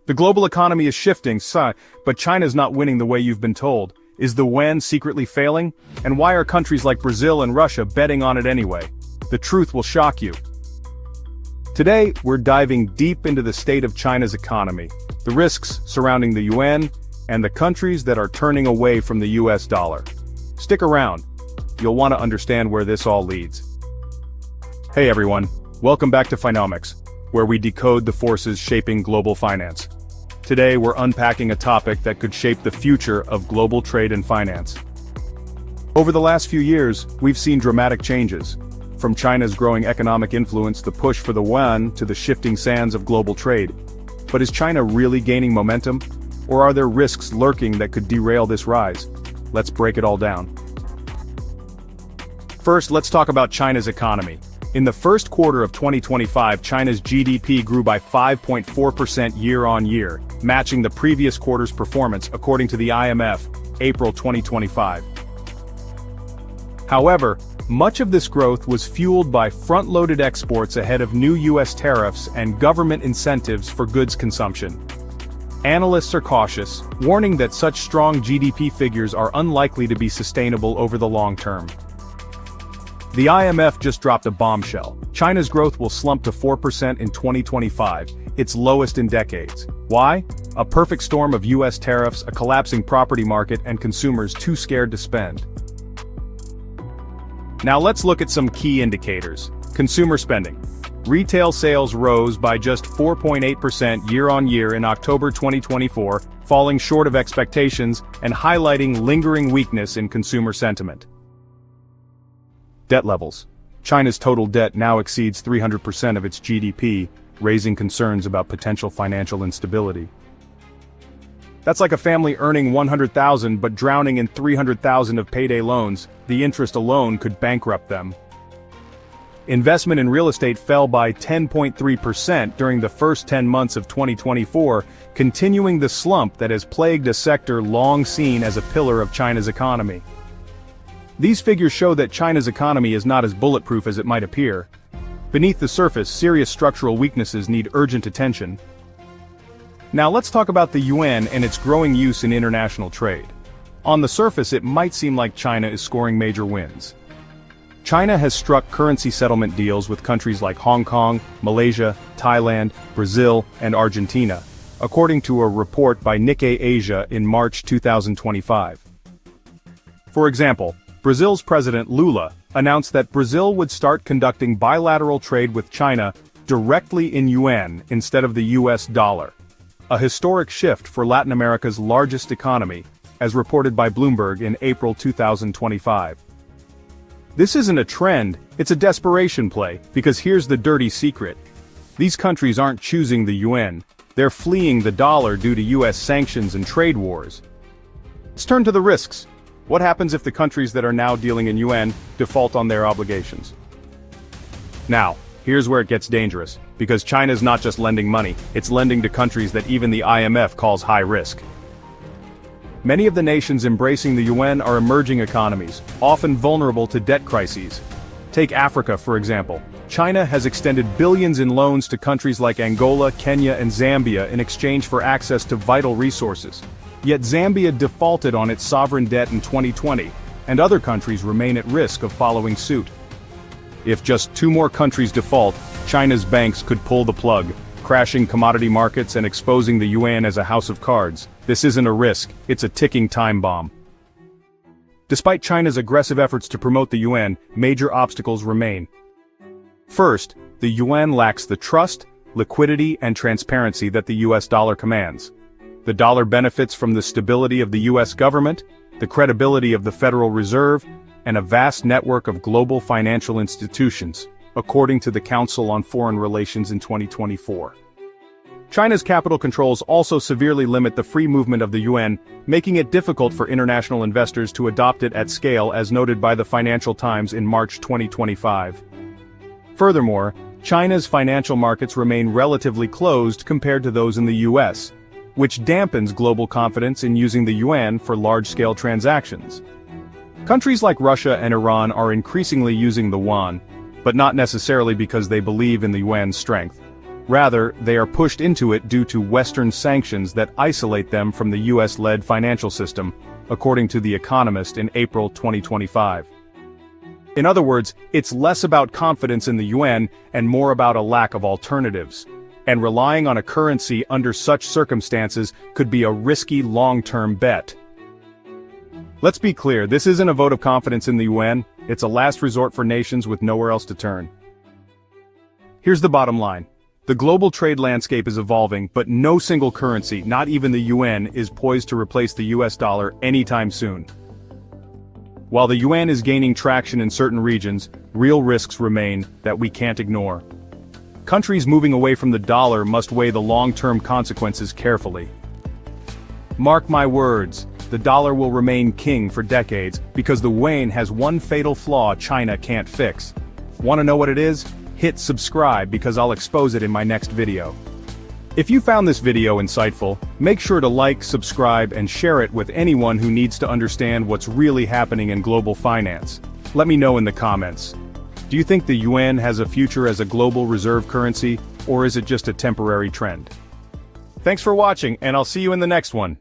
The global economy is shifting, but China's not winning the way you've been told. Is the yuan secretly failing? And why are countries like Brazil and Russia betting on it anyway? The truth will shock you. Today, we're diving deep into the state of China's economy, the risks surrounding the yuan, and the countries that are turning away from the US dollar. Stick around. You'll want to understand where this all leads. Hey everyone, welcome back to Finomics, where we decode the forces shaping global finance. Today we're unpacking a topic that could shape the future of global trade and finance. Over the last few years, we've seen dramatic changes. From China's growing economic influence, the push for the yuan, to the shifting sands of global trade. But is China really gaining momentum? Or are there risks lurking that could derail this rise? Let's break it all down. First, let's talk about China's economy. In the first quarter of 2025, China's GDP grew by 5.4% year-on-year, matching the previous quarter's performance according to the IMF, April 2025. However, much of this growth was fueled by front-loaded exports ahead of new US tariffs and government incentives for goods consumption. Analysts are cautious, warning that such strong GDP figures are unlikely to be sustainable over the long term. The IMF just dropped a bombshell. China's growth will slump to 4% in 2025, its lowest in decades. Why? A perfect storm of US tariffs, a collapsing property market, and consumers too scared to spend. Now let's look at some key indicators. Consumer spending. Retail sales rose by just 4.8% year-on-year in October 2024, falling short of expectations and highlighting lingering weakness in consumer sentiment. Debt levels. China's total debt now exceeds 300% of its GDP, raising concerns about potential financial instability. That's like a family earning $100,000 but drowning in $300,000 of payday loans. The interest alone could bankrupt them. Investment in real estate fell by 10.3% during the first 10 months of 2024, continuing the slump that has plagued a sector long seen as a pillar of China's economy. These figures show that China's economy is not as bulletproof as it might appear. Beneath the surface, serious structural weaknesses need urgent attention. Now let's talk about the yuan and its growing use in international trade. On the surface, it might seem like China is scoring major wins. China has struck currency settlement deals with countries like Hong Kong, Malaysia, Thailand, Brazil, and Argentina, according to a report by Nikkei Asia in March 2025. For example, Brazil's President Lula announced that Brazil would start conducting bilateral trade with China directly in yuan instead of the US dollar. A historic shift for Latin America's largest economy, as reported by Bloomberg in April 2025. This isn't a trend, it's a desperation play, because here's the dirty secret. These countries aren't choosing the yuan, they're fleeing the dollar due to US sanctions and trade wars. Let's turn to the risks. What happens if the countries that are now dealing in yuan default on their obligations? Now, here's where it gets dangerous, because China's not just lending money, it's lending to countries that even the IMF calls high risk. Many of the nations embracing the yuan are emerging economies, often vulnerable to debt crises. Take Africa, for example. China has extended billions in loans to countries like Angola, Kenya, and Zambia in exchange for access to vital resources. Yet Zambia defaulted on its sovereign debt in 2020, and other countries remain at risk of following suit. If just 2 more countries default, China's banks could pull the plug, crashing commodity markets and exposing the yuan as a house of cards. This isn't a risk, it's a ticking time bomb. Despite China's aggressive efforts to promote the yuan, major obstacles remain. First, the yuan lacks the trust, liquidity, and transparency that the US dollar commands. The dollar benefits from the stability of the US government, the credibility of the Federal Reserve, and a vast network of global financial institutions, according to the Council on Foreign Relations in 2024. China's capital controls also severely limit the free movement of the yuan, making it difficult for international investors to adopt it at scale, as noted by the Financial Times in March 2025. Furthermore, China's financial markets remain relatively closed compared to those in the US, which dampens global confidence in using the yuan for large-scale transactions. Countries like Russia and Iran are increasingly using the yuan, but not necessarily because they believe in the yuan's strength. Rather, they are pushed into it due to Western sanctions that isolate them from the US-led financial system, according to The Economist in April 2025. In other words, it's less about confidence in the yuan and more about a lack of alternatives. And relying on a currency under such circumstances could be a risky long-term bet. Let's be clear, this isn't a vote of confidence in the yuan, it's a last resort for nations with nowhere else to turn. Here's the bottom line. The global trade landscape is evolving, but no single currency, not even the yuan, is poised to replace the US dollar anytime soon. While the yuan is gaining traction in certain regions, real risks remain that we can't ignore. Countries moving away from the dollar must weigh the long-term consequences carefully. Mark my words, the dollar will remain king for decades because the yuan has one fatal flaw China can't fix. Want to know what it is? Hit subscribe because I'll expose it in my next video. If you found this video insightful, make sure to like, subscribe, and share it with anyone who needs to understand what's really happening in global finance. Let me know in the comments. Do you think the yuan has a future as a global reserve currency, or is it just a temporary trend? Thanks for watching, and I'll see you in the next one.